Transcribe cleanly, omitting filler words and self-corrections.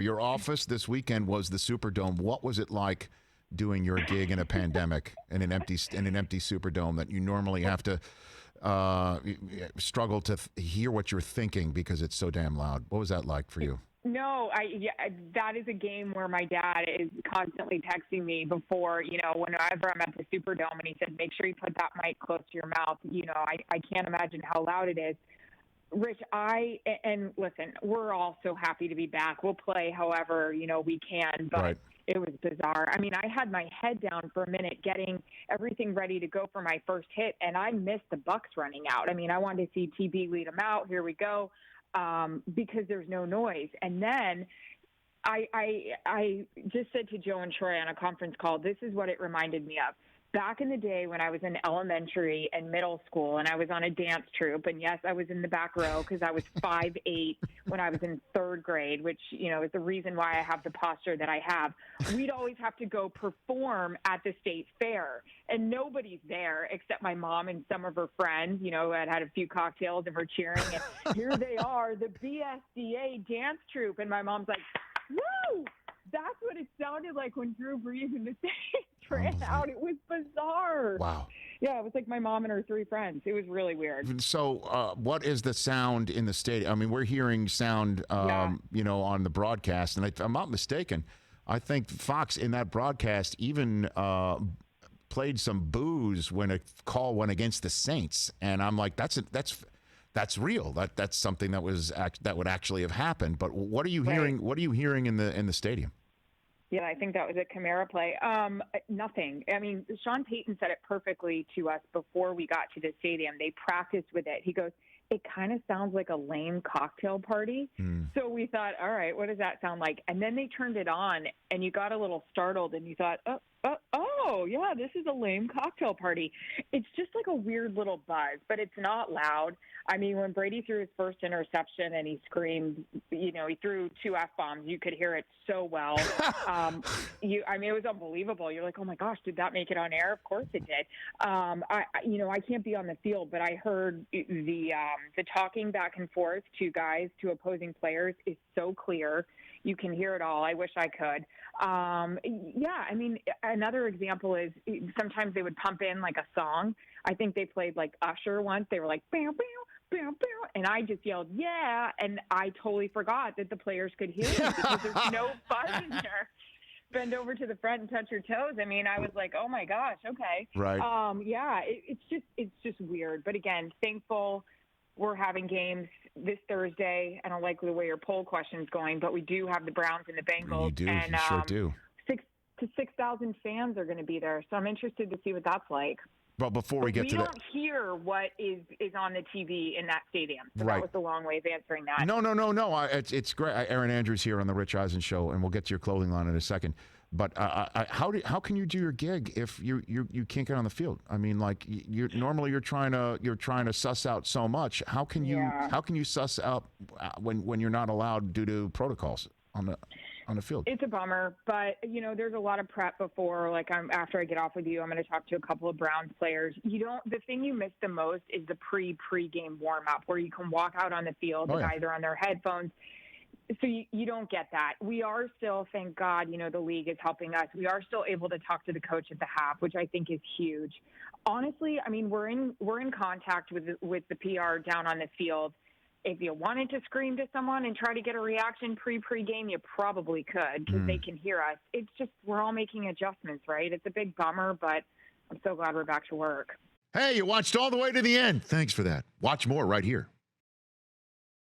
Your office this weekend was the Superdome. What was it like doing your gig in a pandemic in an empty Superdome that you normally have to struggle to hear what you're thinking because it's so damn loud? What was that like for you? No, that is a game where my dad is constantly texting me before, whenever I'm at the Superdome, and he said, make sure you put that mic close to your mouth. I can't imagine how loud it is. Rich, and listen, we're all so happy to be back. We'll play however, we can, but Right. It was bizarre. I mean, I had my head down for a minute getting everything ready to go for my first hit, and I missed the Bucs running out. I mean, I wanted to see TB lead them out. Here we go. Because there's no noise. And then I just said to Joe and Troy on a conference call, this is what it reminded me of. Back in the day when I was in elementary and middle school and I was on a dance troupe, and yes, I was in the back row because I was 5'8" when I was in third grade, which, is the reason why I have the posture that I have. We'd always have to go perform at the state fair, and nobody's there except my mom and some of her friends, had had a few cocktails and were cheering, and here they are, the BSDA dance troupe, and my mom's like, woo! That's what it sounded like when Drew Brees and the Saints ran out. It was bizarre. Wow. Yeah, it was like my mom and her three friends. It was really weird. So what is the sound in the stadium? I mean, we're hearing sound, on the broadcast. And if I'm not mistaken, I think Fox in that broadcast even played some boos when a call went against the Saints. And I'm like, that's real. That's something that would actually have happened. But what are you hearing? What are you hearing in the stadium? Yeah, I think that was a Camara play. Nothing. I mean, Sean Payton said it perfectly to us before we got to the stadium. They practiced with it. He goes, it kind of sounds like a lame cocktail party. So we thought, all right, what does that sound like? And then they turned it on, and you got a little startled, and you thought, oh, yeah, this is a lame cocktail party. It's just like a weird little buzz, but it's not loud. I mean, when Brady threw his first interception and he screamed, he threw 2 F-bombs, you could hear it so well. It was unbelievable. You're like, oh my gosh, did that make it on air? Of course it did. I can't be on the field, but I heard the talking back and forth to opposing players is so clear. You can hear it all. I wish I could. Another example is sometimes they would pump in like a song. I think they played like Usher once. They were like, bam, bam, bam, bam. And I just yelled, yeah. And I totally forgot that the players could hear me because there's no buzz in there. Bend over to the front and touch your toes. I mean, I was like, oh my gosh, okay. Right. It's just weird. But again, thankful we're having games this Thursday. I don't like the way your poll question's going, but we do have the Browns and the Bengals. You do. And, you sure do. 6,000 fans are going to be there. So I'm interested to see what that's like. Well, before we get to that, we don't hear what is on the TV in that stadium. So right. That was the long way of answering that. No. It's great. Erin Andrews here on the Rich Eisen Show, and we'll get to your clothing line in a second. But how can you do your gig if you can't get on the field? I mean, like normally you're trying to suss out so much. How can you suss out when you're not allowed due to protocols on the field? It's a bummer, but there's a lot of prep before. Like after I get off with you, I'm going to talk to a couple of Browns players. The thing you miss the most is the pre-game warm up where you can walk out on the field. The guys are on their headphones. So you don't get that. We are still, thank God, the league is helping us. We are still able to talk to the coach at the half, which I think is huge. Honestly, I mean, we're in contact with the PR down on the field. If you wanted to scream to someone and try to get a reaction pre-game, you probably could because they can hear us. It's just we're all making adjustments, right? It's a big bummer, but I'm so glad we're back to work. Hey, you watched all the way to the end. Thanks for that. Watch more right here.